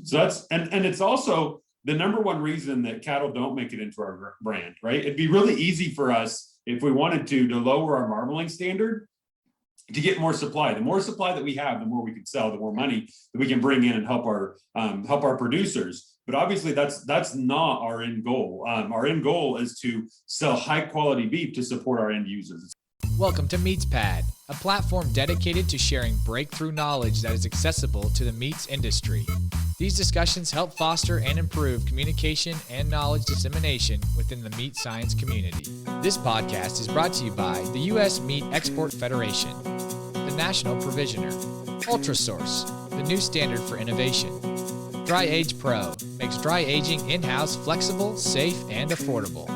So and it's also the number one reason that cattle don't make it into our brand, right? It'd be really easy for us if we wanted to lower our marbling standard to get more supply. The more supply that we have, the more we can sell, the more money that we can bring in and help our producers. But obviously that's not our end goal. Our end goal is to sell high quality beef to support our end users. Welcome to MeatsPad, a platform dedicated to sharing breakthrough knowledge that is accessible to the meats industry. These discussions help foster and improve communication and knowledge dissemination within the meat science community. This podcast is brought to you by the U.S. Meat Export Federation, the National Provisioner, UltraSource, the new standard for innovation. Dry Age Pro makes dry aging in-house flexible, safe, and affordable.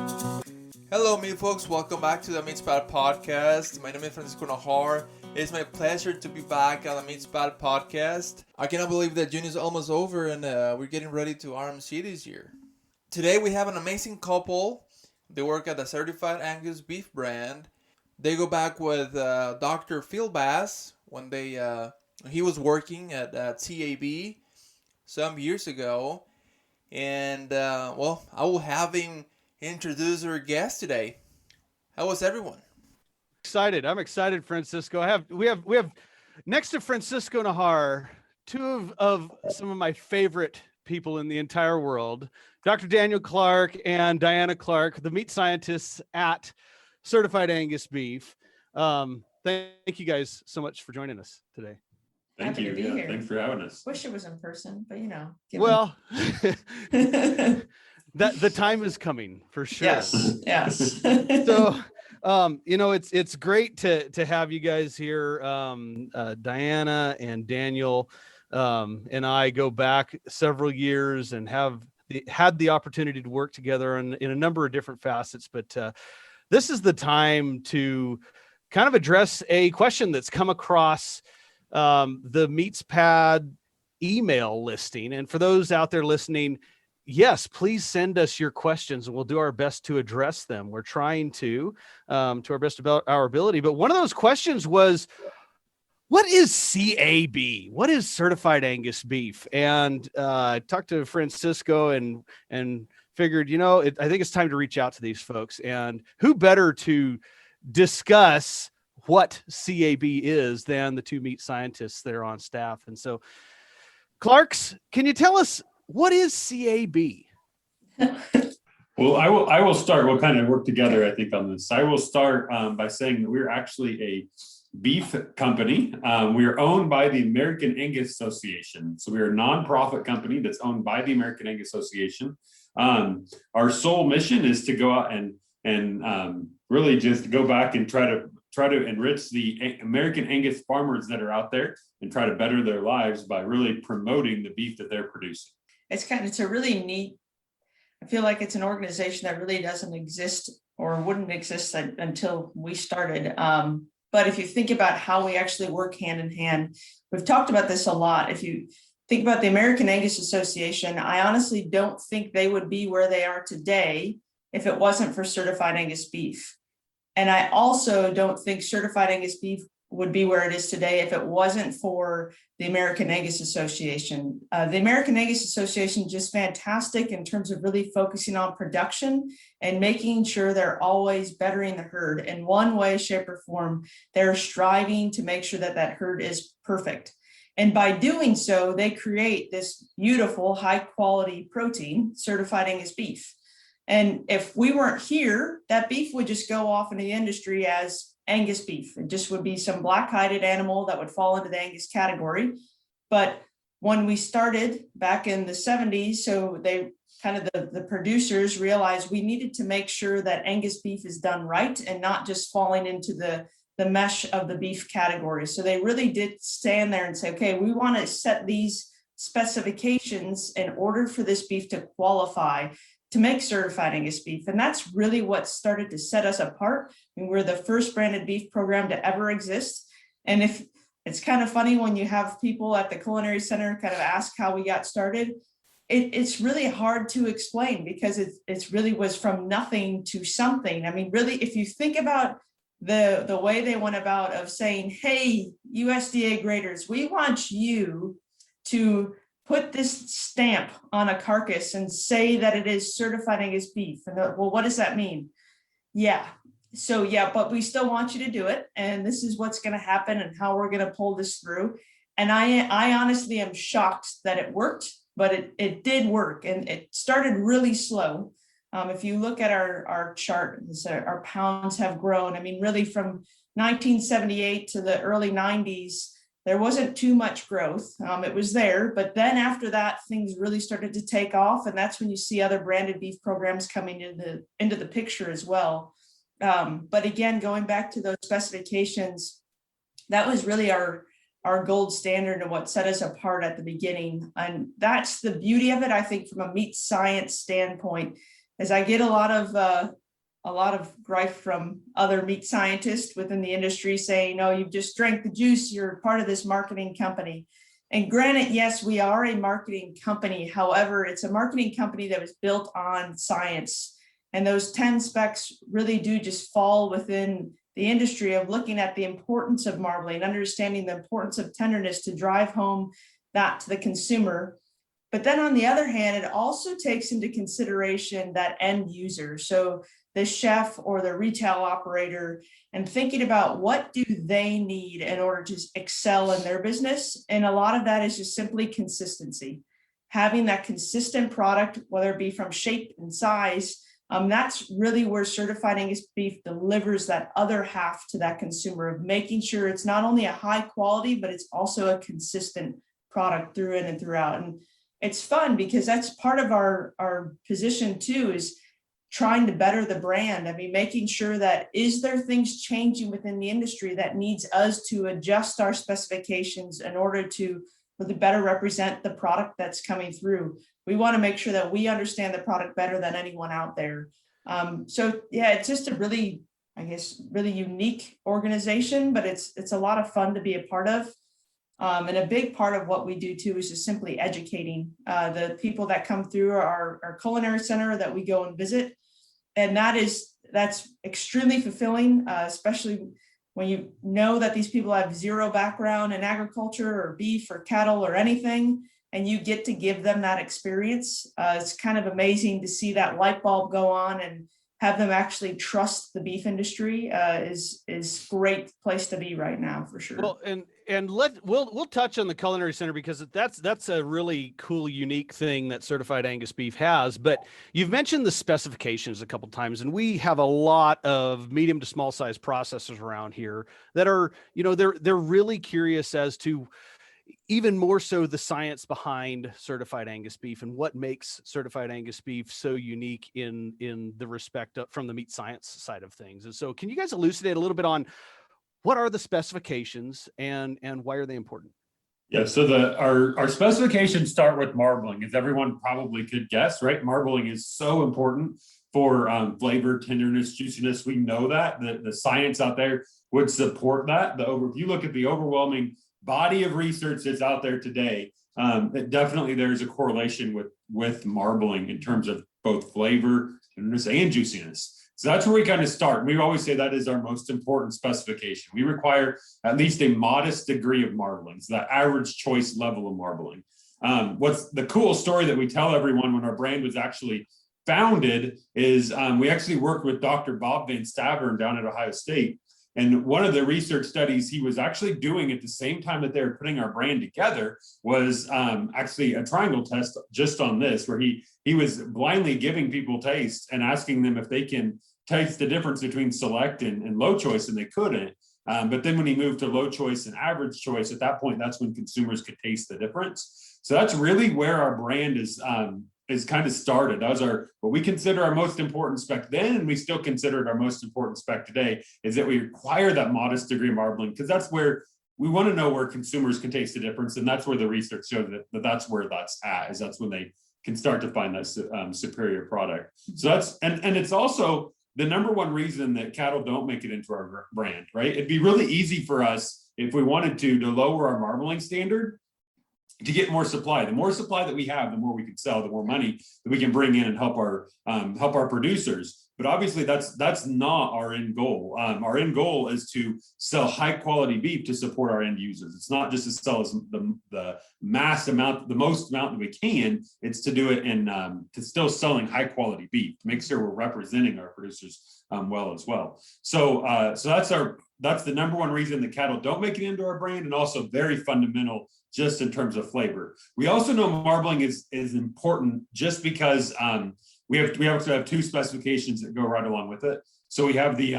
Hello, meat folks. Welcome back to the MeatsPad podcast. My name is Francisco Najar. It's my pleasure to be back on the MeatsPad podcast. I cannot believe that June is almost over and we're getting ready to RMC this year. Today we have an amazing couple. They work at the Certified Angus Beef brand. They go back with Dr. Phil Bass when he was working at CAB some years ago. And I will have him introduce our guest today. How was everyone? Excited. I'm excited, Francisco. We have next to Francisco Najar, two of some of my favorite people in the entire world, Dr. Daniel Clark and Diana Clark, the meat scientists at Certified Angus Beef. Thank you guys so much for joining us today. Thank you. Yeah, thanks for having us. Wish it was in person, but well, the time is coming for sure. Yes. So, it's great to have you guys here. Diana and Daniel and I go back several years and had the opportunity to work together in a number of different facets. But this is the time to kind of address a question that's come across the MeatsPad email listing. And for those out there listening, yes, please send us your questions and we'll do our best to address them. We're trying to our best about our ability. But one of those questions was, what is CAB? What is Certified Angus Beef? And I talked to Francisco and figured, I think it's time to reach out to these folks. And who better to discuss what CAB is than the two meat scientists that are on staff. And so, Clarks, can you tell us, what is CAB? Well, I will start. We'll kind of work together, I think, on this. I will start by saying that we're actually a beef company. We are owned by the American Angus Association. So we are a nonprofit company that's owned by the American Angus Association. Our sole mission is to go out and really just go back and try to enrich the American Angus farmers that are out there and try to better their lives by really promoting the beef that they're producing. It's a really neat, I feel like it's an organization that really doesn't exist or wouldn't exist until we started. But if you think about how we actually work hand in hand, we've talked about this a lot. If you think about the American Angus Association, I honestly don't think they would be where they are today if it wasn't for Certified Angus Beef. And I also don't think Certified Angus Beef would be where it is today if it wasn't for the American Angus Association. The American Angus Association is just fantastic in terms of really focusing on production and making sure they're always bettering the herd. In one way, shape, or form, they're striving to make sure that herd is perfect. And by doing so, they create this beautiful, high quality protein, Certified Angus Beef. And if we weren't here, that beef would just go off in the industry as Angus beef. It just would be some black-hided animal that would fall into the Angus category. But when we started back in the 70s, so they kind of the producers realized we needed to make sure that Angus beef is done right and not just falling into the mesh of the beef category. So they really did stand there and say, okay, we want to set these specifications in order for this beef to qualify to make Certified Angus Beef. And that's really what started to set us apart. I mean, we're the first branded beef program to ever exist. And if it's kind of funny when you have people at the Culinary Center kind of ask how we got started, it's really hard to explain because it's really was from nothing to something. I mean, really, if you think about the way they went about of saying, hey, USDA graders, we want you to put this stamp on a carcass and say that it is certified Angus beef. And well, what does that mean? Yeah. So yeah, but we still want you to do it. And this is what's going to happen and how we're going to pull this through. And I honestly am shocked that it worked, but it did work, and it started really slow. If you look at our chart, our pounds have grown. I mean, really from 1978 to the early 90s, there wasn't too much growth. It was there, but then after that, things really started to take off. And that's when you see other branded beef programs coming into the picture as well. But again, going back to those specifications, that was really our gold standard and what set us apart at the beginning. And that's the beauty of it, I think, from a meat science standpoint, is I get a lot of gripe from other meat scientists within the industry saying, "Oh, you've just drank the juice, you're part of this marketing company." And granted, yes, we are a marketing company. However, it's a marketing company that was built on science. And those 10 specs really do just fall within the industry of looking at the importance of marbling, understanding the importance of tenderness to drive home that to the consumer. But then on the other hand, it also takes into consideration that end user. So the chef or the retail operator, and thinking about what do they need in order to excel in their business. And a lot of that is just simply consistency, having that consistent product, whether it be from shape and size. That's really where Certified Angus Beef delivers that other half to that consumer of making sure it's not only a high quality, but it's also a consistent product through in and throughout. And it's fun because that's part of our position too, is trying to better the brand. I mean, making sure that, is there things changing within the industry that needs us to adjust our specifications in order to really better represent the product that's coming through. We want to make sure that we understand the product better than anyone out there. So yeah, it's just a really, I guess, really unique organization, but it's a lot of fun to be a part of. And a big part of what we do too is just simply educating the people that come through our Culinary Center that we go and visit. And that's extremely fulfilling, especially when you know that these people have zero background in agriculture or beef or cattle or anything, and you get to give them that experience. It's kind of amazing to see that light bulb go on and have them actually trust the beef industry. Is great place to be right now for sure. Well, and we'll touch on the Culinary Center because that's a really cool, unique thing that Certified Angus Beef has. But you've mentioned the specifications a couple of times, and we have a lot of medium to small size processors around here that are, they're really curious as to even more so the science behind Certified Angus Beef and what makes Certified Angus Beef so unique in the respect of, from the meat science side of things. And so can you guys elucidate a little bit on what are the specifications and why are they important? Yeah, so our specifications start with marbling, as everyone probably could guess, right? Marbling is so important for flavor, tenderness, juiciness. We know that the science out there would support that. If you look at the overwhelming body of research that's out there today, definitely there's a correlation with marbling in terms of both flavor, tenderness, and juiciness. So that's where we kind of start. We always say that is our most important specification. We require at least a modest degree of marbling, so that average choice level of marbling. What's the cool story that we tell everyone when our brand was actually founded is we actually worked with Dr. Bob Van Stavern down at Ohio State. And one of the research studies he was actually doing at the same time that they were putting our brand together was actually a triangle test just on this, where he was blindly giving people taste and asking them if they can taste the difference between select and low choice, and they couldn't. But then when he moved to low choice and average choice, at that point, that's when consumers could taste the difference. So that's really where our brand is kind of started. That was what we consider our most important spec then, and we still consider it our most important spec today, is that we require that modest degree of marbling, because that's where we want to know where consumers can taste the difference. And that's where the research showed that's where that's at, is that's when they can start to find that superior product. So that's, and it's also the number one reason that cattle don't make it into our brand, right? It'd be really easy for us if we wanted to lower our marbling standard to get more supply. The more supply that we have, the more we can sell, the more money that we can bring in and help our producers. But obviously that's not our end goal. Our end goal is to sell high quality beef to support our end users. It's not just to sell the mass amount, the most amount that we can. It's to do it in to still selling high quality beef, to make sure we're representing our producers well as well. So that's the number one reason that cattle don't make it into our brand, and also very fundamental just in terms of flavor. We also know marbling is important just because we have two specifications that go right along with it. So we have the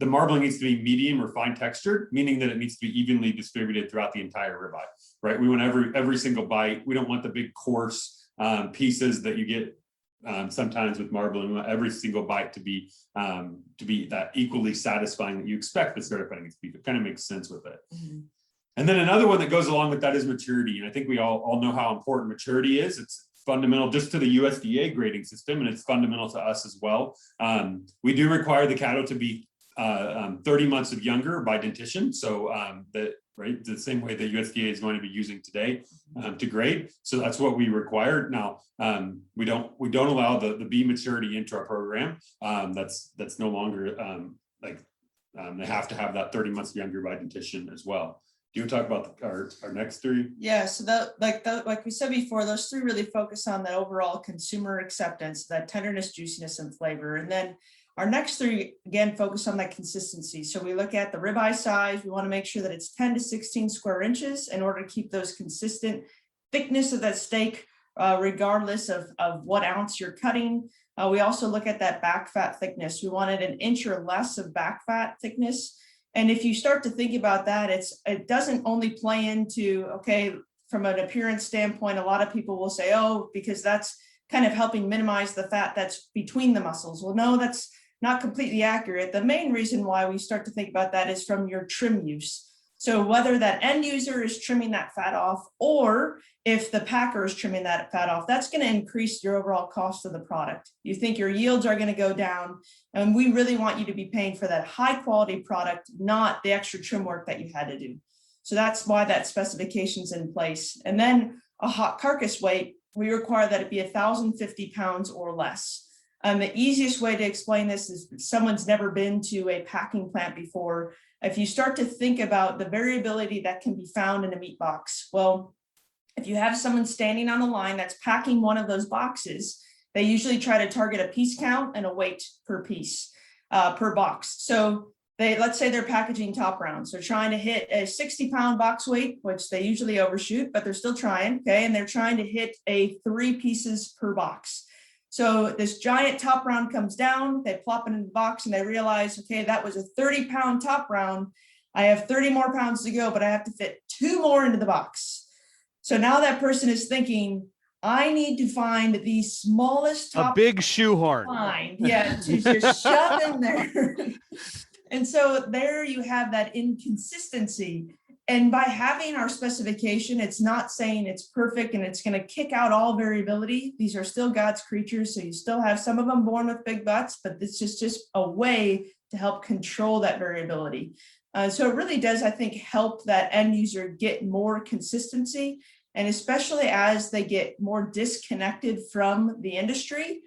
marbling needs to be medium or fine textured, meaning that it needs to be evenly distributed throughout the entire ribeye, right? We want every single bite. We don't want the big coarse pieces that you get sometimes with marbling. We want every single bite to be that equally satisfying that you expect with certified Angus beef. It kind of makes sense with it. Mm-hmm. And then another one that goes along with that is maturity. And I think we all know how important maturity is. It's fundamental just to the USDA grading system, and it's fundamental to us as well. We do require the cattle to be 30 months of younger by dentition. So right, the same way the USDA is going to be using today to grade. So that's what we require. Now, we don't allow the B maturity into our program. That's no longer they have to have that 30 months younger by dentition as well. Do you want to talk about our next three? Yeah, so like we said before, those three really focus on the overall consumer acceptance, that tenderness, juiciness, and flavor. And then our next three, again, focus on that consistency. So we look at the ribeye size. We want to make sure that it's 10 to 16 square inches in order to keep those consistent thickness of that steak, regardless of what ounce you're cutting. We also look at that back fat thickness. We wanted an inch or less of back fat thickness. And if you start to think about that, it doesn't only play into, okay, from an appearance standpoint, a lot of people will say, oh, because that's kind of helping minimize the fat that's between the muscles. Well, no, that's not completely accurate. The main reason why we start to think about that is from your trim use. So whether that end user is trimming that fat off, or if the packer is trimming that fat off, that's going to increase your overall cost of the product. You think your yields are going to go down, and we really want you to be paying for that high quality product, not the extra trim work that you had to do. So that's why that specification's in place. And then a hot carcass weight, we require that it be 1,050 pounds or less. The easiest way to explain this is if someone's never been to a packing plant before. If you start to think about the variability that can be found in a meat box, well, if you have someone standing on the line that's packing one of those boxes, they usually try to target a piece count and a weight per piece, per box. So let's say they're packaging top rounds. They're trying to hit a 60-pound box weight, which they usually overshoot, but they're still trying, okay? And they're trying to hit 3 pieces per box. So this giant top round comes down, they plop it in the box, and they realize, okay, that was a 30-pound top round. I have 30 more pounds to go, but I have to fit 2 more into the box. So now that person is thinking, I need to find the smallest top. A big shoehorn. Yeah, to just shove in there. And so there you have that inconsistency. And by having our specification, it's not saying it's perfect and it's going to kick out all variability. These are still God's creatures. So you still have some of them born with big butts, but it's just a way to help control that variability. So it really does, I think, help that end user get more consistency. And especially as they get more disconnected from the industry,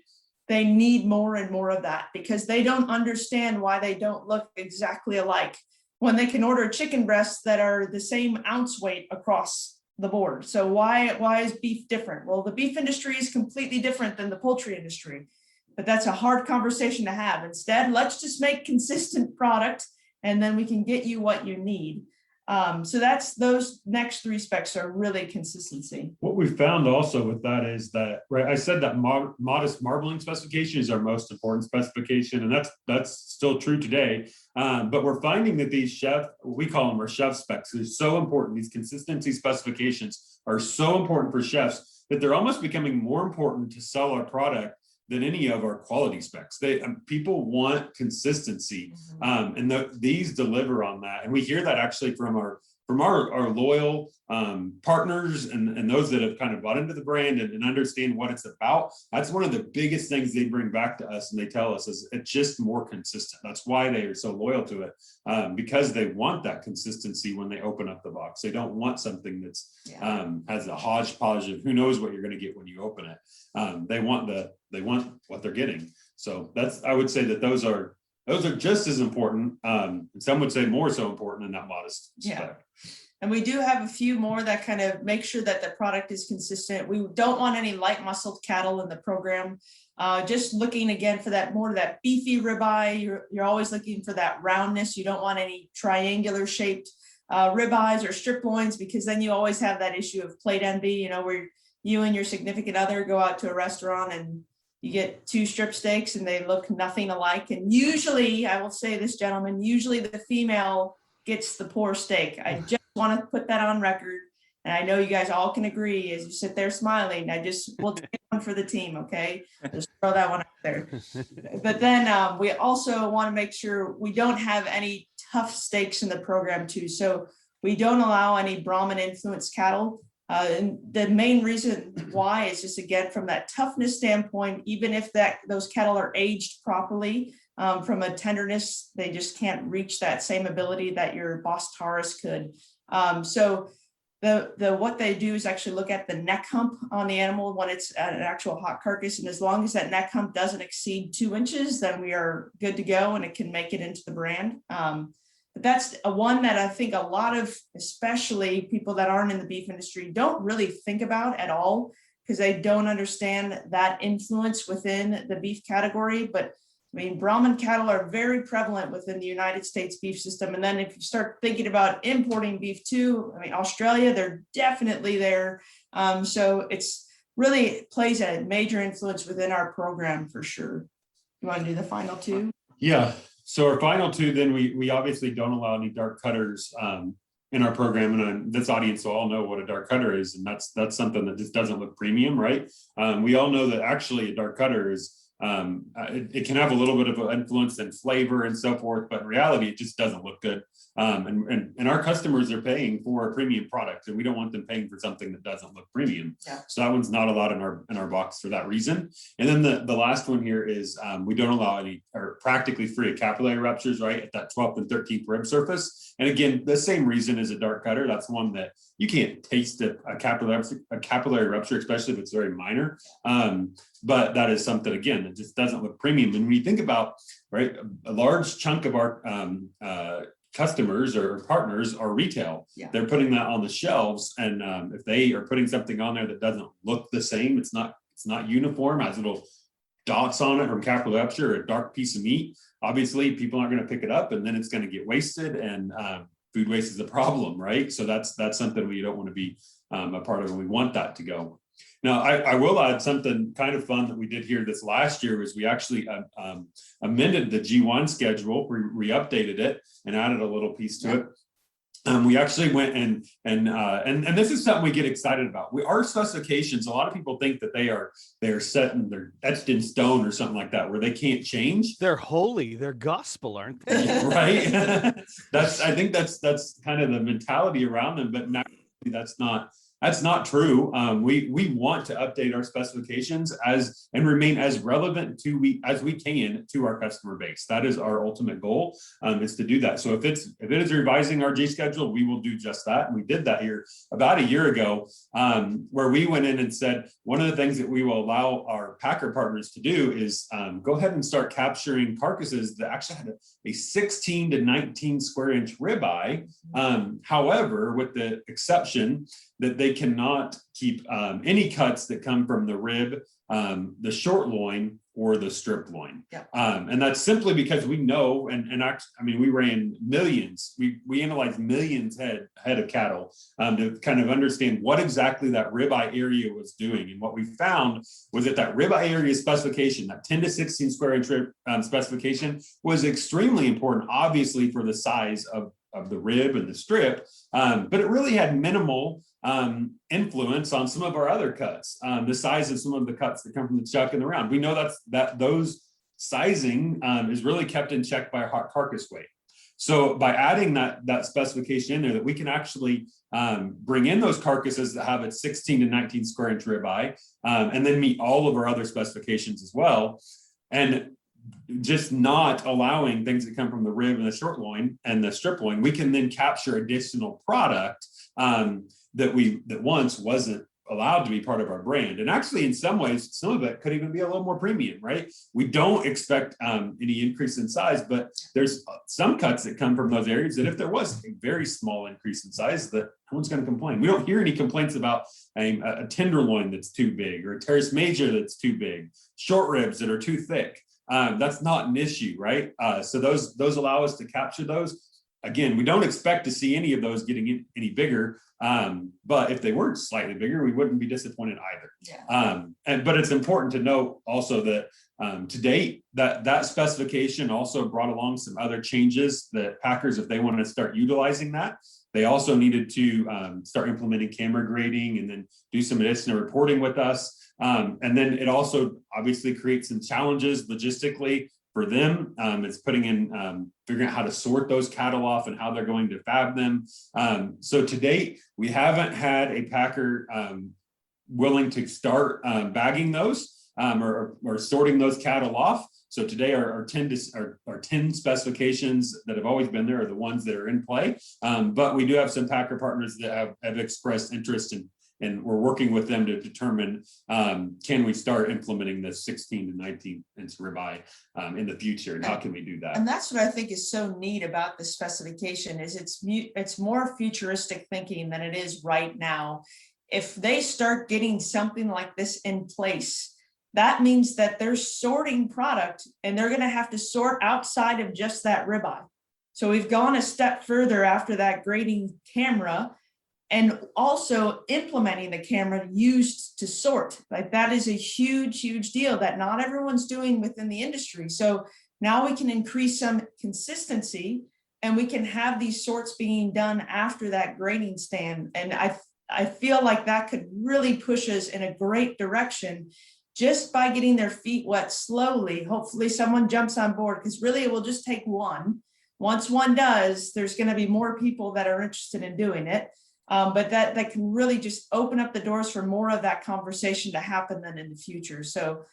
they need more and more of that, because they don't understand why they don't look exactly alike when they can order chicken breasts that are the same ounce weight across the board. So why is beef different? Well, the beef industry is completely different than the poultry industry, but that's a hard conversation to have. Instead, let's just make consistent product, and then we can get you what you need. So those next 3 specs are really consistency. What we found also with that is that, right, I said that modest marbling specification is our most important specification, and that's still true today. But we're finding that these we call them our chef specs, are so important. These consistency specifications are so important for chefs that they're almost becoming more important to sell our product than any of our quality specs. People want consistency, and these deliver on that. And we hear that actually from our from our loyal partners and those that have kind of bought into the brand and understand what it's about, that's one of the biggest things they bring back to us and they tell us is it's just more consistent. That's why they are so loyal to it, because they want that consistency when they open up the box. They don't want something that's has a hodgepodge of who knows what you're going to get when you open it. They want what they're getting. So I would say that those are just as important. And some would say more so important in that modest spec. And we do have a few more that kind of make sure that the product is consistent. We don't want any light muscled cattle in the program. Just looking again for that beefy ribeye. You're always looking for that roundness. You don't want any triangular shaped ribeyes or strip loins, because then you always have that issue of plate envy, where you and your significant other go out to a restaurant and you get 2 strip steaks and they look nothing alike. And usually, I will say this, gentlemen, usually the female gets the poor steak. I just want to put that on record. And I know you guys all can agree as you sit there smiling. We'll take one for the team, okay? Just throw that one out there. But then we also want to make sure we don't have any tough steaks in the program too. So we don't allow any Brahmin influenced cattle. And the main reason why is just, again, from that toughness standpoint, even if those cattle are aged properly, from a tenderness, they just can't reach that same ability that your Bos Taurus could. So what they do is actually look at the neck hump on the animal when it's an actual hot carcass. And as long as that neck hump doesn't exceed 2 inches, then we are good to go and it can make it into the brand. But that's one that I think a lot of, especially people that aren't in the beef industry, don't really think about at all, because they don't understand that influence within the beef category. But I mean, Brahman cattle are very prevalent within the United States beef system. And then if you start thinking about importing beef too, I mean, Australia, they're definitely there. So it's really plays a major influence within our program for sure. You want to do the final 2? Yeah. So our final 2, then we obviously don't allow any dark cutters in our program, and this audience will all know what a dark cutter is, and that's something that just doesn't look premium, right? We all know that actually a dark cutter is it can have a little bit of an influence in flavor and so forth, but in reality, it just doesn't look good. And our customers are paying for a premium product, and we don't want them paying for something that doesn't look premium. Yeah. So that one's not allowed in our box for that reason. And then the last one here is we don't allow any, or practically free, of capillary ruptures, right, at that 12th and 13th rib surface. And again, the same reason as a dark cutter. That's one that you can't taste a capillary rupture, especially if it's very minor. But that is something, again, that just doesn't look premium. And when you think about, right, a large chunk of our customers or partners are retail. Yeah. They're putting that on the shelves, and if they are putting something on there that doesn't look the same, it's not uniform, has little dots on it from capillary rupture, or a dark piece of meat, obviously people aren't going to pick it up, and then it's going to get wasted, and food waste is a problem, right? So that's something we don't want to be a part of, and we want that to go. Now, I will add something kind of fun that we did here this last year, was we actually amended the G1 schedule, we updated it and added a little piece to it. We actually went and this is something we get excited about. Our specifications, a lot of people think that they're set and they're etched in stone or something like that, where they can't change. They're holy, they're gospel, aren't they? Right. I think that's kind of the mentality around them, but that's not true. We want to update our specifications and remain as relevant as we can to our customer base. That is our ultimate goal, is to do that. So if it is revising our G schedule, we will do just that. And we did that here about a year ago, where we went in and said, one of the things that we will allow our packer partners to do is go ahead and start capturing carcasses that actually had a 16 to 19 square inch ribeye. However, with the exception that they cannot keep any cuts that come from the rib, the short loin, or the strip loin. Yeah. And that's simply because we know, we ran millions, we analyzed millions head of cattle to kind of understand what exactly that ribeye area was doing. And what we found was that ribeye area specification, that 10 to 16 square inch specification, was extremely important, obviously, for the size of the rib and the strip, but it really had minimal influence on some of our other cuts, the size of some of the cuts that come from the chuck and the round. We know that those sizing is really kept in check by hot carcass weight. So by adding that specification in there, that we can actually bring in those carcasses that have a 16 to 19 square inch ribeye, and then meet all of our other specifications as well. And just not allowing things that come from the rib and the short loin and the strip loin, we can then capture additional product that once wasn't allowed to be part of our brand. And actually, in some ways, some of it could even be a little more premium, right? We don't expect any increase in size, but there's some cuts that come from those areas that if there was a very small increase in size, that no one's going to complain. We don't hear any complaints about a tenderloin that's too big, or a terrace major that's too big, short ribs that are too thick. That's not an issue, right? So those allow us to capture those. Again, we don't expect to see any of those getting any bigger, but if they were slightly bigger, we wouldn't be disappointed either. Yeah. But it's important to note also that to date, that specification also brought along some other changes that packers, if they want to start utilizing that, they also needed to start implementing camera grading and then do some additional reporting with us. And then it also obviously creates some challenges logistically for them. It's putting in, figuring out how to sort those cattle off and how they're going to fab them. So to date, we haven't had a packer willing to start bagging those or sorting those cattle off. So today our 10 specifications that have always been there are the ones that are in play. But we do have some packer partners that have expressed interest in, and we're working with them to determine, can we start implementing the 16 to 19 inch ribeye in the future, and how can we do that? And that's what I think is so neat about the specification is it's more futuristic thinking than it is right now. If they start getting something like this in place, that means that they're sorting product and they're going to have to sort outside of just that ribeye. So we've gone a step further after that grading camera, and also implementing the camera used to sort. Like that is a huge, huge deal that not everyone's doing within the industry. So now we can increase some consistency and we can have these sorts being done after that grading stand. And I feel like that could really push us in a great direction just by getting their feet wet slowly. Hopefully someone jumps on board, because really it will just take one. Once one does, there's going to be more people that are interested in doing it. But that can really just open up the doors for more of that conversation to happen then in the future. So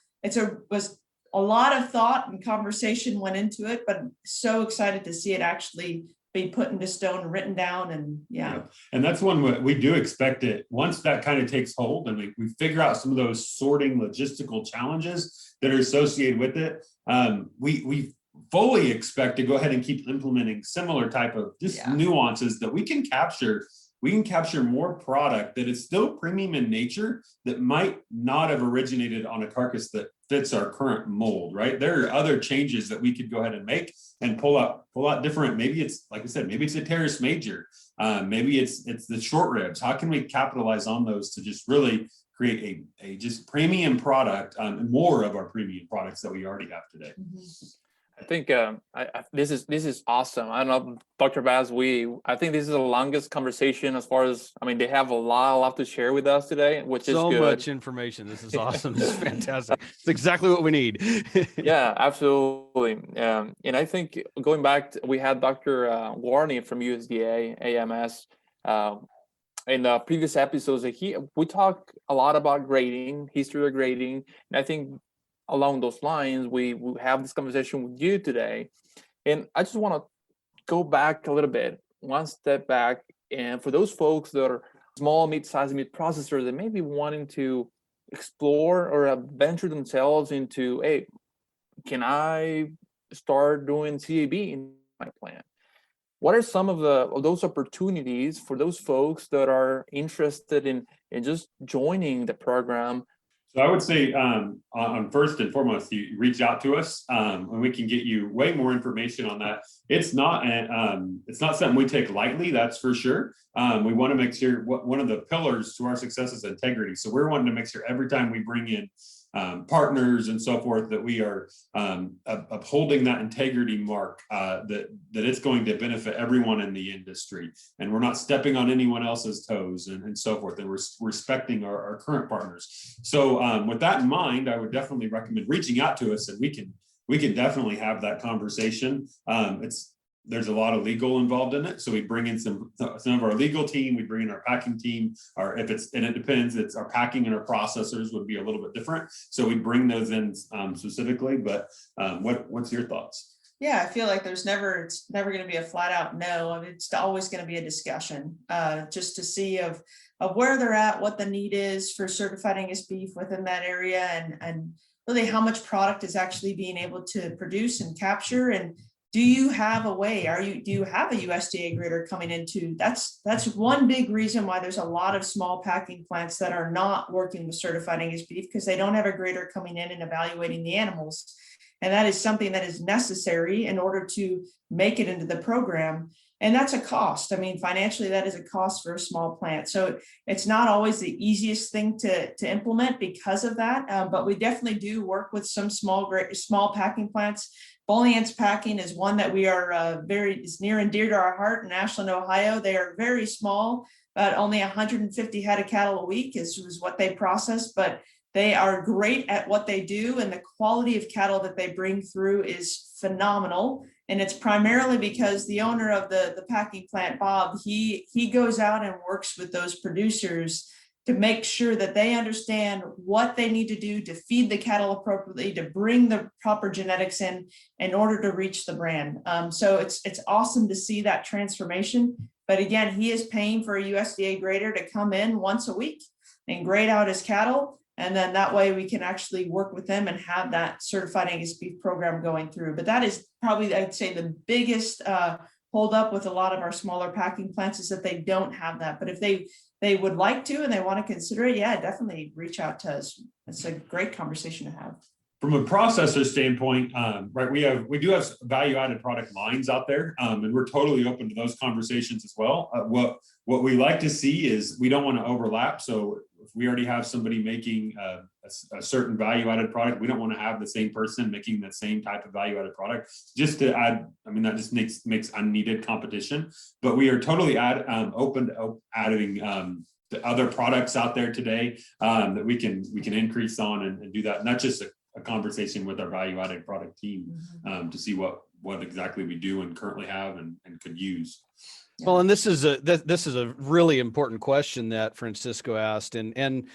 was a lot of thought and conversation went into it, but I'm so excited to see it actually be put into stone, written down, and yeah. And that's one we do expect it once that kind of takes hold and we figure out some of those sorting logistical challenges that are associated with it. We fully expect to go ahead and keep implementing similar type of nuances that we can capture. We can capture more product that is still premium in nature that might not have originated on a carcass that fits our current mold, right? There are other changes that we could go ahead and make and pull out different, maybe it's, like I said, maybe it's a terrace major, maybe it's the short ribs. How can we capitalize on those to just really create a just premium product, more of our premium products that we already have today? Mm-hmm. I think this is awesome. I don't know, Dr. Baz, I think this is the longest conversation as far as, I mean, they have a lot to share with us today, which is good. So much information. This is awesome. This is fantastic. It's exactly what we need. Yeah, absolutely. And I think going back, we had Dr. Warney from USDA AMS in the previous episodes. We talk a lot about grading, history of grading, and I think along those lines, we have this conversation with you today. And I just want to go back a little bit, one step back. And for those folks that are small, mid-sized meat processors that may be wanting to explore or venture themselves into, hey, can I start doing CAB in my plant? What are some of those opportunities for those folks that are interested in just joining the program? So I would say, on first and foremost, you reach out to us, and we can get you way more information on that. It's not something we take lightly, that's for sure. We want to make sure one of the pillars to our success is integrity. So we're wanting to make sure every time we bring in partners and so forth, that we are upholding that integrity mark, that it's going to benefit everyone in the industry, and we're not stepping on anyone else's toes and so forth, and we're respecting our current partners. So with that in mind, I would definitely recommend reaching out to us, and we can definitely have that conversation. there's a lot of legal involved in it. So we bring in some of our legal team, we bring in our packing team, or if it's, and it depends, it's our packing and our processors would be a little bit different. So we bring those in specifically, but what's your thoughts? Yeah, I feel like it's never going to be a flat out no. I mean, it's always going to be a discussion, just to see of where they're at, what the need is for certified Angus beef within that area, and really how much product is actually being able to produce and capture. And do you have a way? Do you have a USDA grader coming into? That's one big reason why there's a lot of small packing plants that are not working with certified Angus beef, because they don't have a grader coming in and evaluating the animals. And that is something that is necessary in order to make it into the program. And that's a cost. I mean, financially, that is a cost for a small plant. So it's not always the easiest thing to implement because of that. But we definitely do work with some small packing plants. Bollian's Packing is one that we are is near and dear to our heart in Ashland, Ohio. They are very small, but only 150 head of cattle a week is what they process. But they are great at what they do, and the quality of cattle that they bring through is phenomenal. And it's primarily because the owner of the packing plant, Bob, he goes out and works with those producers to make sure that they understand what they need to do to feed the cattle appropriately, to bring the proper genetics in order to reach the brand. So it's awesome to see that transformation. But again, he is paying for a USDA grader to come in once a week and grade out his cattle. And then that way we can actually work with them and have that certified Angus beef program going through. But that is probably, I'd say, the biggest hold up with a lot of our smaller packing plants is that they don't have that. But if they would like to and they want to consider it, yeah, definitely reach out to us. It's a great conversation to have. From a processor standpoint, right, we do have value-added product lines out there, and we're totally open to those conversations as well. What we like to see is we don't want to overlap. So if we already have somebody making a certain value-added product, we don't want to have the same person making the same type of value-added product. Just to add, I mean, that just makes unneeded competition. But we are totally open to adding the other products out there today that we can increase on and do that. And that's just a conversation with our value-added product team to see what exactly we do and currently have and could use. Well, and this is a really important question that Francisco asked, and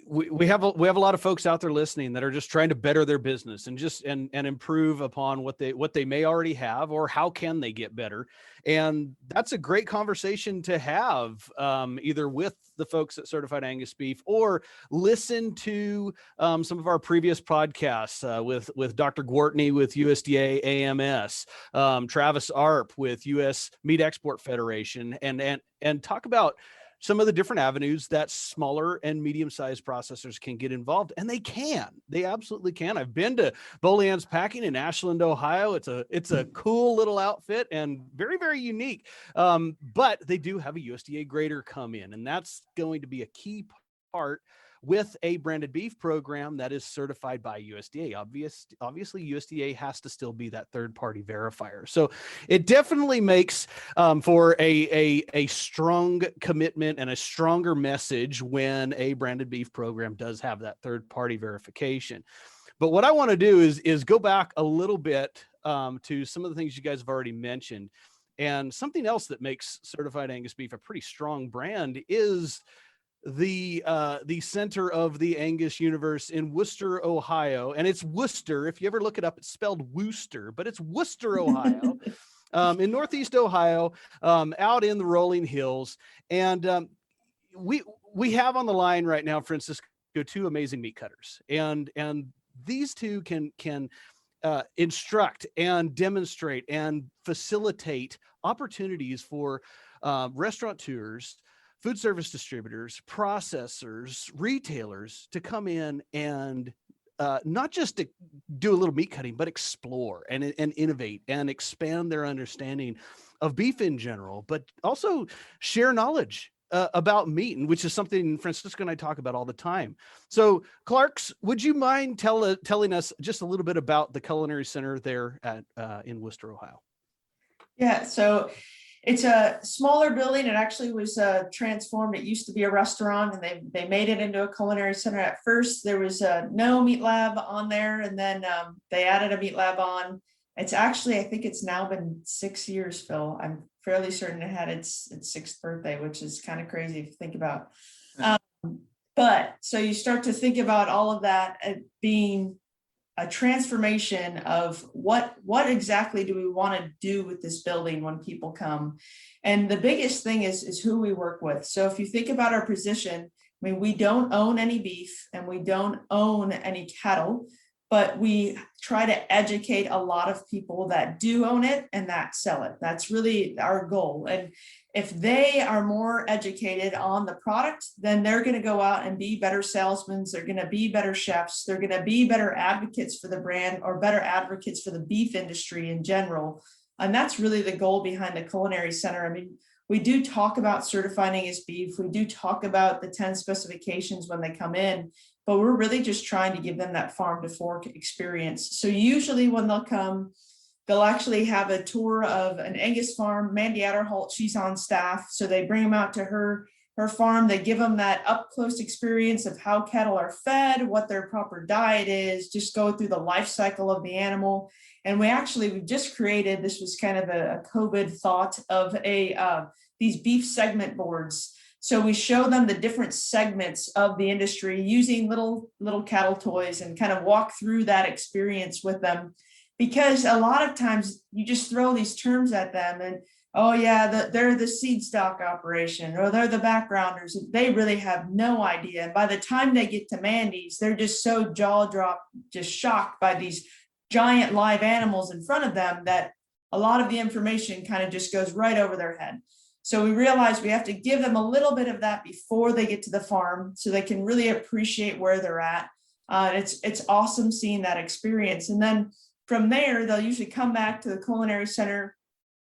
we have a lot of folks out there listening that are just trying to better their business and improve upon what they may already have, or how can they get better. And that's a great conversation to have, either with the folks at Certified Angus Beef, or listen to some of our previous podcasts with Dr. Gwartney with USDA AMS, Travis Arp with US Meat Export Federation, and talk about some of the different avenues that smaller and medium-sized processors can get involved. And they absolutely can. I've been to Bollian's Packing in Ashland, Ohio. It's a cool little outfit and very, very unique. But they do have a USDA grader come in, and that's going to be a key part with a branded beef program that is certified by USDA. Obviously, USDA has to still be that third-party verifier. So it definitely makes for a strong commitment and a stronger message when a branded beef program does have that third-party verification. But what I want to do is go back a little bit to some of the things you guys have already mentioned. And something else that makes Certified Angus Beef a pretty strong brand is the center of the Angus universe in Wooster, Ohio. And it's Wooster. If you ever look it up, it's spelled Wooster, but it's Wooster, Ohio, in Northeast Ohio, out in the rolling hills. And we have on the line right now, Francisco, two amazing meat cutters. And these two can instruct and demonstrate and facilitate opportunities for restaurateurs, food service distributors, processors, retailers to come in and not just to do a little meat cutting, but explore and innovate and expand their understanding of beef in general, but also share knowledge about meat, and which is something Francisco and I talk about all the time. So Clarks, would you mind telling us just a little bit about the Culinary Center there in Wooster, Ohio? Yeah, so it's a smaller building. It actually was transformed. It used to be a restaurant, and they made it into a culinary center. At first, there was no meat lab on there, and then they added a meat lab on. It's actually, I think it's now been 6 years, Phil. I'm fairly certain it had its sixth birthday, which is kind of crazy if you think about. But so you start to think about all of that being a transformation of what exactly do we want to do with this building when people come. And the biggest thing is who we work with. So if you think about our position, I mean, we don't own any beef and we don't own any cattle, but we try to educate a lot of people that do own it and that sell it. That's really our goal. And if they are more educated on the product, then they're going to go out and be better salesmen. They're going to be better chefs. They're going to be better advocates for the brand or better advocates for the beef industry in general. And that's really the goal behind the Culinary Center. I mean, we do talk about Certified Angus Beef. We do talk about the 10 specifications when they come in, but we're really just trying to give them that farm to fork experience. So usually when they'll come, they'll actually have a tour of an Angus farm. Mandy Adderholt, she's on staff. So they bring them out to her farm. They give them that up close experience of how cattle are fed, what their proper diet is, just go through the life cycle of the animal. And we just created, this was kind of a COVID thought of these beef segment boards. So we show them the different segments of the industry using little cattle toys and kind of walk through that experience with them. Because a lot of times you just throw these terms at them and, oh yeah, they're the seed stock operation or they're the backgrounders. They really have no idea. And by the time they get to Mandy's, they're just so jaw dropped, just shocked by these giant live animals in front of them that a lot of the information kind of just goes right over their head. So we realize we have to give them a little bit of that before they get to the farm so they can really appreciate where they're at. It's awesome seeing that experience. And then from there, they'll usually come back to the Culinary Center.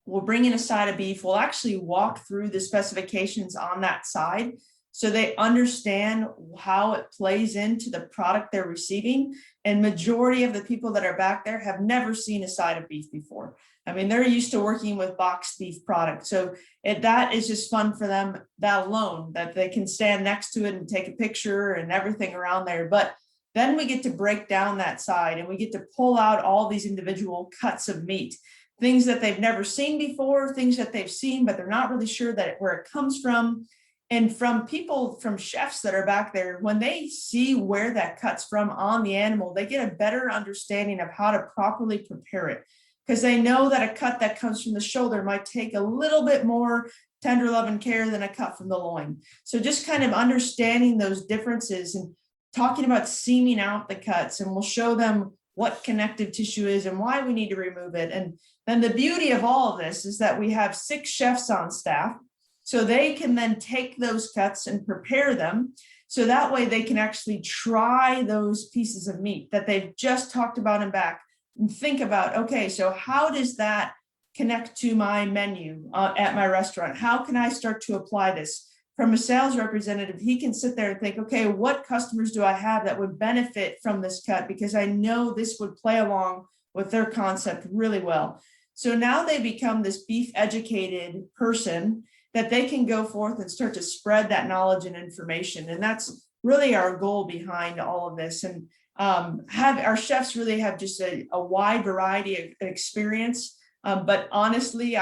We'll bring in a side of beef. We'll actually walk through the specifications on that side so they understand how it plays into the product they're receiving. And majority of the people that are back there have never seen a side of beef before. I mean, they're used to working with boxed beef products. So that is just fun for them, that alone, that they can stand next to it and take a picture and everything around there. But then we get to break down that side and we get to pull out all these individual cuts of meat, things that they've never seen before, things that they've seen, but they're not really sure where it comes from. And from people, from chefs that are back there, when they see where that cuts from on the animal, they get a better understanding of how to properly prepare it. Because they know that a cut that comes from the shoulder might take a little bit more tender love and care than a cut from the loin. So just kind of understanding those differences and talking about seaming out the cuts, and we'll show them what connective tissue is and why we need to remove it. And then the beauty of all of this is that we have 6 chefs on staff, so they can then take those cuts and prepare them. So that way they can actually try those pieces of meat that they've just talked about and back and think about, okay, so how does that connect to my menu at my restaurant? How can I start to apply this? From a sales representative, he can sit there and think, okay, what customers do I have that would benefit from this cut? Because I know this would play along with their concept really well. So now they become this beef educated person that they can go forth and start to spread that knowledge and information. And that's really our goal behind all of this. And have our chefs really have just a wide variety of experience. But honestly,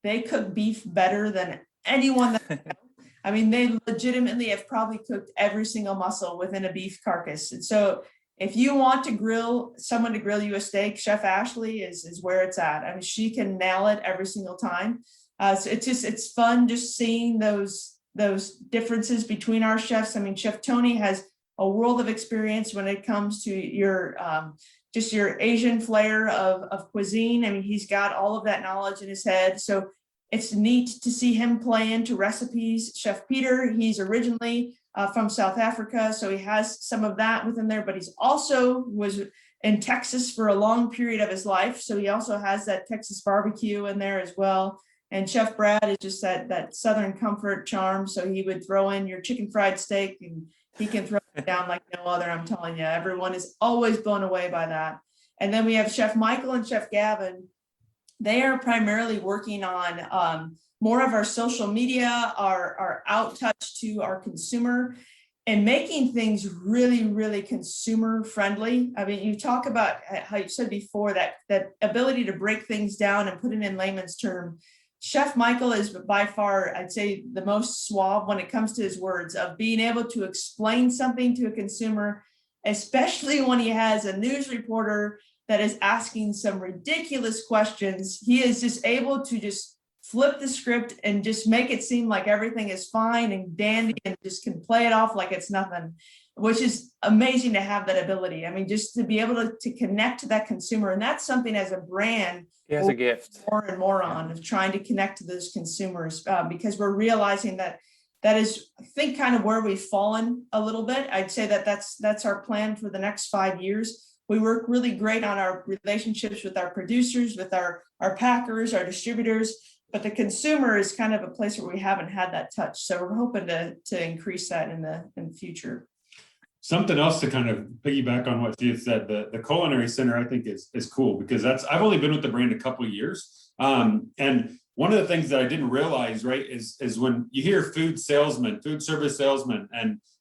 they cook beef better than anyone that I mean, they legitimately have probably cooked every single muscle within a beef carcass. And so if you want to someone to grill you a steak, Chef Ashley is where it's at. I mean, she can nail it every single time. So it's fun just seeing those differences between our chefs. I mean, Chef Tony has a world of experience when it comes to your just your Asian flair of cuisine. I mean, he's got all of that knowledge in his head. So it's neat to see him play into recipes. Chef Peter, he's originally from South Africa, so he has some of that within there, but he's also was in Texas for a long period of his life. So he also has that Texas barbecue in there as well. And Chef Brad is just that Southern comfort charm. So he would throw in your chicken fried steak and he can throw it down like no other. I'm telling you, everyone is always blown away by that. And then we have Chef Michael and Chef Gavin. They are primarily working on more of our social media, our out touch to our consumer. and making things really, really consumer friendly. I mean, you talk about how you said before that ability to break things down and put it in layman's term. Chef Michael is by far, I'd say, the most suave when it comes to his words of being able to explain something to a consumer, especially when he has a news reporter that is asking some ridiculous questions. He is just able to just flip the script and just make it seem like everything is fine and dandy and just can play it off like it's nothing, which is amazing to have that ability. I mean, just to be able to connect to that consumer. And that's something as a brand, He has a gift. more and more on, of trying to connect to those consumers, because we're realizing that is, I think, kind of where we've fallen a little bit. I'd say that's our plan for the next 5 years. We work really great on our relationships with our producers, with our packers, our distributors, but the consumer is kind of a place where we haven't had that touch. So we're hoping to increase that in the future. Something else to kind of piggyback on what she had said, the Culinary Center, I think is cool, because I've only been with the brand a couple of years. And one of the things that I didn't realize, right, is when you hear food service salesman,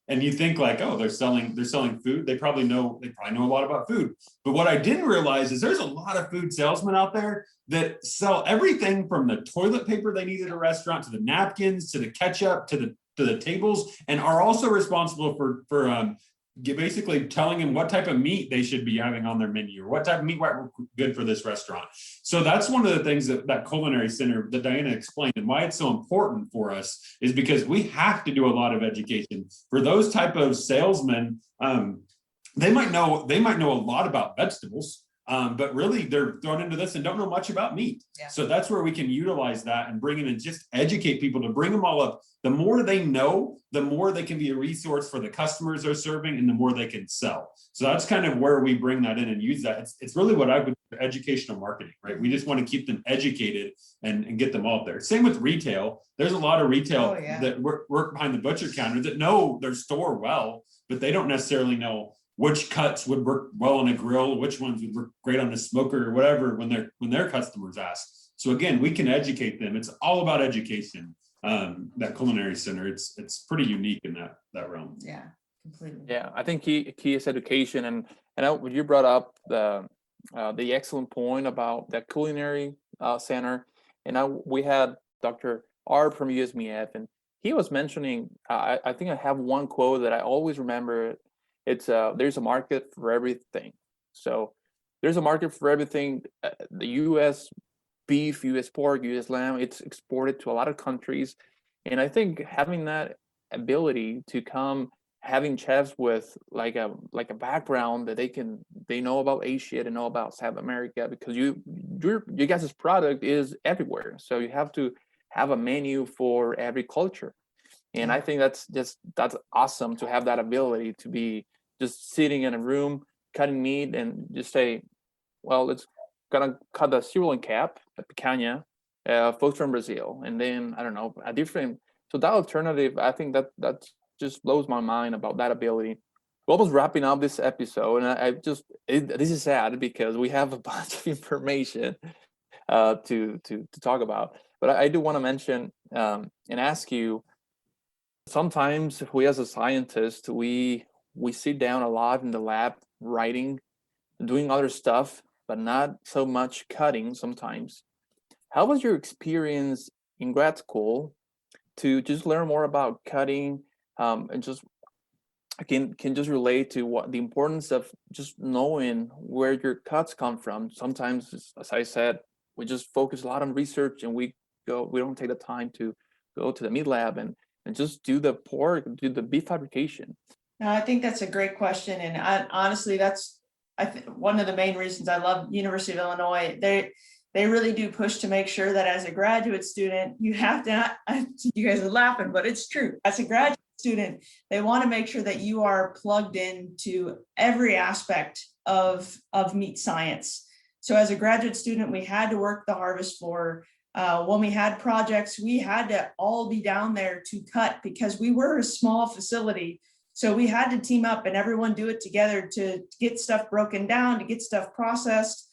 and you think like, oh, they're selling food. They probably know a lot about food. But what I didn't realize is there's a lot of food salesmen out there that sell everything from the toilet paper they need at a restaurant, to the napkins, to the ketchup, to the tables, and are also responsible for basically telling them what type of meat they should be having on their menu, or what type of meat might work good for this restaurant. So that's one of the things that Culinary Center that Diana explained, and why it's so important for us is because we have to do a lot of education for those type of salesmen. They might know a lot about vegetables, but really they're thrown into this and don't know much about meat. Yeah. So that's where we can utilize that and bring in and just educate people, to bring them all up. The more they know, the more they can be a resource for the customers they're serving, and the more they can sell. So that's kind of where we bring that in and use that. It's really what I would educational marketing, right? We just want to keep them educated and get them all there. Same with retail. There's a lot of retail that work behind the butcher counter that know their store well, but they don't necessarily know which cuts would work well on a grill, which ones would work great on a smoker, or whatever, when their customers ask. So again, we can educate them. It's all about education. That Culinary Center, it's pretty unique in that realm. Yeah, completely. Yeah, I think key is education, and you brought up the excellent point about that Culinary Center, and we had Dr. R from USMEF, and he was mentioning. I think I have one quote that I always remember. It's there's a market for everything. So there's a market for everything. The U.S. beef, U.S. pork, U.S. lamb, it's exported to a lot of countries. And I think having that ability to come, having chefs with like a background that they know about Asia, they know about South America, because your guys' product is everywhere. So you have to have a menu for every culture. And I think that's awesome to have that ability to be just sitting in a room, cutting meat, and just say, well, let's gonna cut the sirloin cap, the picanha, folks from Brazil, and then I don't know, a different. So that alternative, I think that just blows my mind about that ability. We're almost wrapping up this episode, and this is sad because we have a bunch of information to talk about. But I do want to mention and ask you. Sometimes we, as a scientist, we sit down a lot in the lab, writing, doing other stuff, but not so much cutting sometimes. How was your experience in grad school to just learn more about cutting, and just can just relate to what the importance of just knowing where your cuts come from? Sometimes, as I said, we just focus a lot on research, and we don't take the time to go to the meat lab and just do the beef fabrication. No, I think that's a great question. And honestly, that's one of the main reasons I love University of Illinois. They really do push to make sure that as a graduate student, you have to, you guys are laughing, but it's true. As a graduate student, they want to make sure that you are plugged into every aspect of meat science. So as a graduate student, we had to work the harvest floor. When we had projects, we had to all be down there to cut because we were a small facility. So we had to team up and everyone do it together to get stuff broken down, to get stuff processed.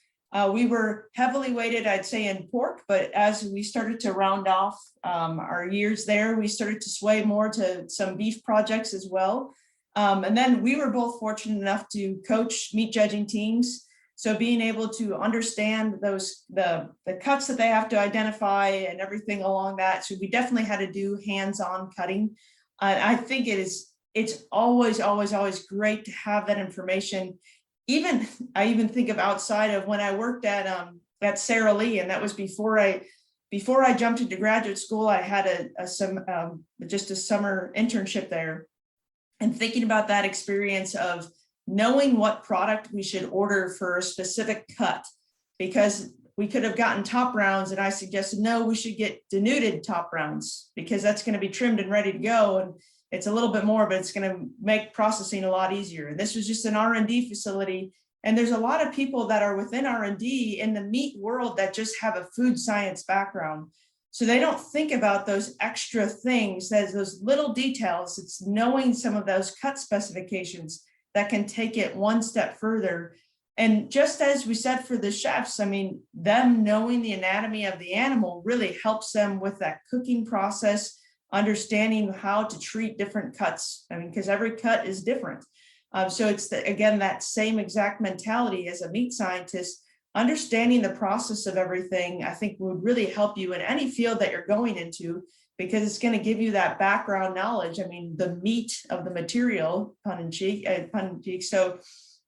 We were heavily weighted, I'd say, in pork, but as we started to round off our years there, we started to sway more to some beef projects as well. And then we were both fortunate enough to coach meat judging teams. So being able to understand the cuts that they have to identify and everything along that. So we definitely had to do hands-on cutting. I think it's always great to have that information. I even think of outside of when I worked at Sara Lee, and that was before I jumped into graduate school. I had just a summer internship there, and thinking about that experience of knowing what product we should order for a specific cut, because we could have gotten top rounds, and I suggested, no, we should get denuded top rounds because that's going to be trimmed and ready to go. And it's a little bit more, but it's going to make processing a lot easier. And this was just an R&D facility. And there's a lot of people that are within R&D in the meat world that just have a food science background. So they don't think about those extra things, those little details. It's knowing some of those cut specifications that can take it one step further. And just as we said for the chefs, I mean, them knowing the anatomy of the animal really helps them with that cooking process, understanding how to treat different cuts. I mean, because every cut is different. So it's, again, that same exact mentality as a meat scientist, understanding the process of everything, I think would really help you in any field that you're going into, because it's going to give you that background knowledge. I mean, the meat of the material, pun in cheek. So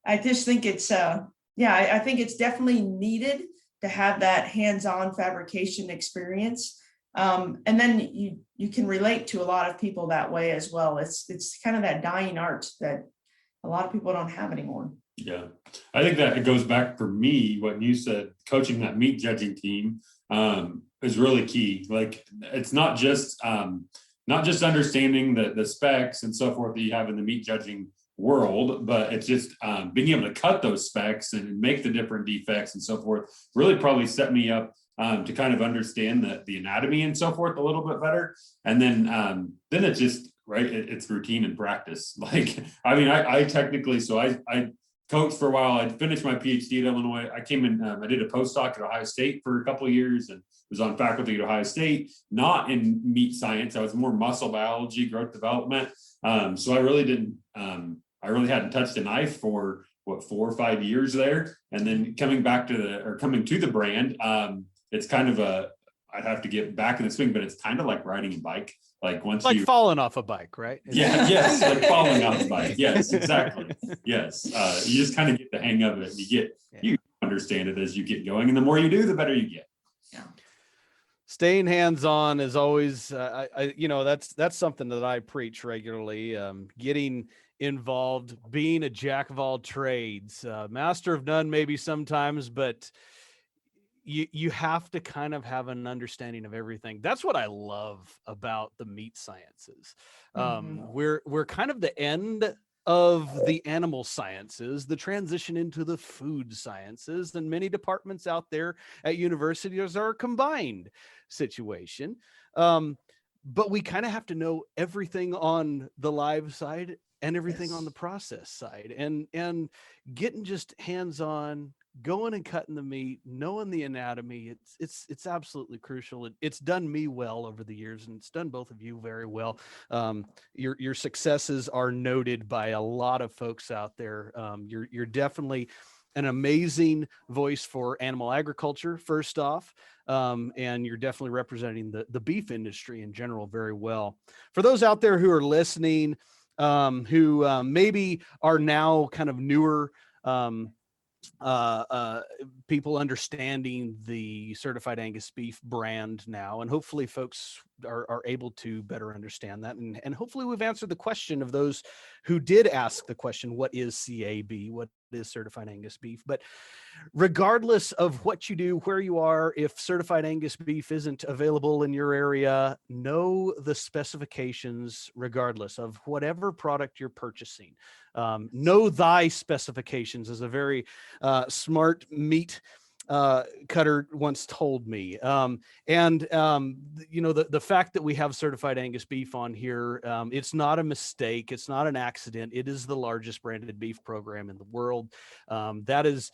I just think it's, I think it's definitely needed to have that hands-on fabrication experience. And then you can relate to a lot of people that way as well. It's kind of that dying art that a lot of people don't have anymore. Yeah, I think that it goes back for me, what you said, coaching that meat judging team is really key. Like, it's not just understanding the specs and so forth that you have in the meat judging world, but it's just being able to cut those specs and make the different defects and so forth really probably set me up to kind of understand the anatomy and so forth a little bit better. And then it's just, right, it's routine and practice. Like, I mean, I technically, so I coached for a while. I finished my PhD at Illinois. I came in, I did a postdoc at Ohio State for a couple of years and was on faculty at Ohio State, not in meat science. I was more muscle biology, growth development. So I really hadn't touched a knife for 4 or 5 years there. And then coming to the brand, it's kind of I'd have to get back in the swing, but it's kind of like riding a bike. Like falling off a bike, right? Yeah, yes, like falling off a bike. Yes, exactly. Yes. You just kind of get the hang of it. You understand it as you get going. And the more you do, the better you get. Yeah. Staying hands-on is always, that's something that I preach regularly. Getting involved, being a jack of all trades, master of none, maybe sometimes, but you have to kind of have an understanding of everything. That's what I love about the meat sciences. We're kind of the end of the animal sciences, the transition into the food sciences, and many departments out there at universities are a combined situation. But we kind of have to know everything on the live side and everything on the process side, and getting just hands-on, going and cutting the meat, knowing the anatomy. It's absolutely crucial. It's done me well over the years, and it's done both of you very well. Your successes are noted by a lot of folks out there. You're definitely an amazing voice for animal agriculture, first off, and you're definitely representing the beef industry in general very well. For those out there who are listening, who maybe are now kind of newer people understanding the Certified Angus Beef brand now, and hopefully folks are able to better understand that, and hopefully we've answered the question of those who did ask the question, what is CAB, what is Certified Angus Beef? But regardless of what you do, where you are, if Certified Angus Beef isn't available in your area, know the specifications regardless of whatever product you're purchasing. Know thy specifications, is a very smart meat cutter once told me. The fact that we have Certified Angus Beef on here, it's not a mistake. It's not an accident. It is the largest branded beef program in the world. And there's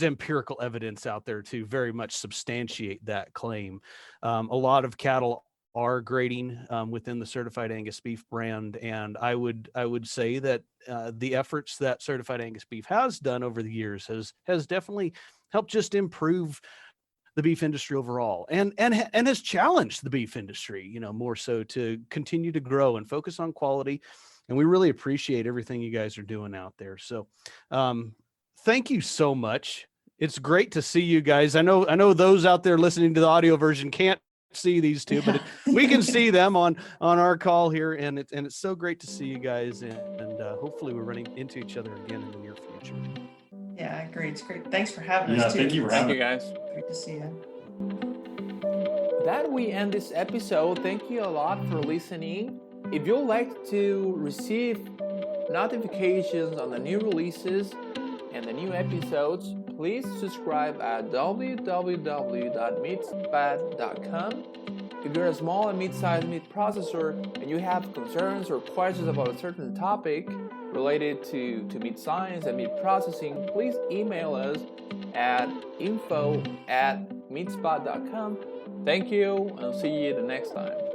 empirical evidence out there to very much substantiate that claim. A lot of cattle are grading within the Certified Angus Beef brand, and I would say that the efforts that Certified Angus Beef has done over the years has definitely helped just improve the beef industry overall, and has challenged the beef industry, you know, more so to continue to grow and focus on quality. And we really appreciate everything you guys are doing out there. So thank you so much. It's great to see you guys. I know those out there listening to the audio version can't see these two, but we can see them on our call here, and it's so great to see you guys, and hopefully we're running into each other again in the near future. Yeah, I agree. It's great. Thanks for having us too. Thank you for Thank having you, guys. Great to see you. That we end this episode. Thank you a lot for listening. If you'd like to receive notifications on the new releases and the new episodes, please subscribe at www.meatspad.com. If you're a small and mid-sized meat processor and you have concerns or questions about a certain topic related to meat science and meat processing, please email us at info@meatspad.com. Thank you, and see you the next time.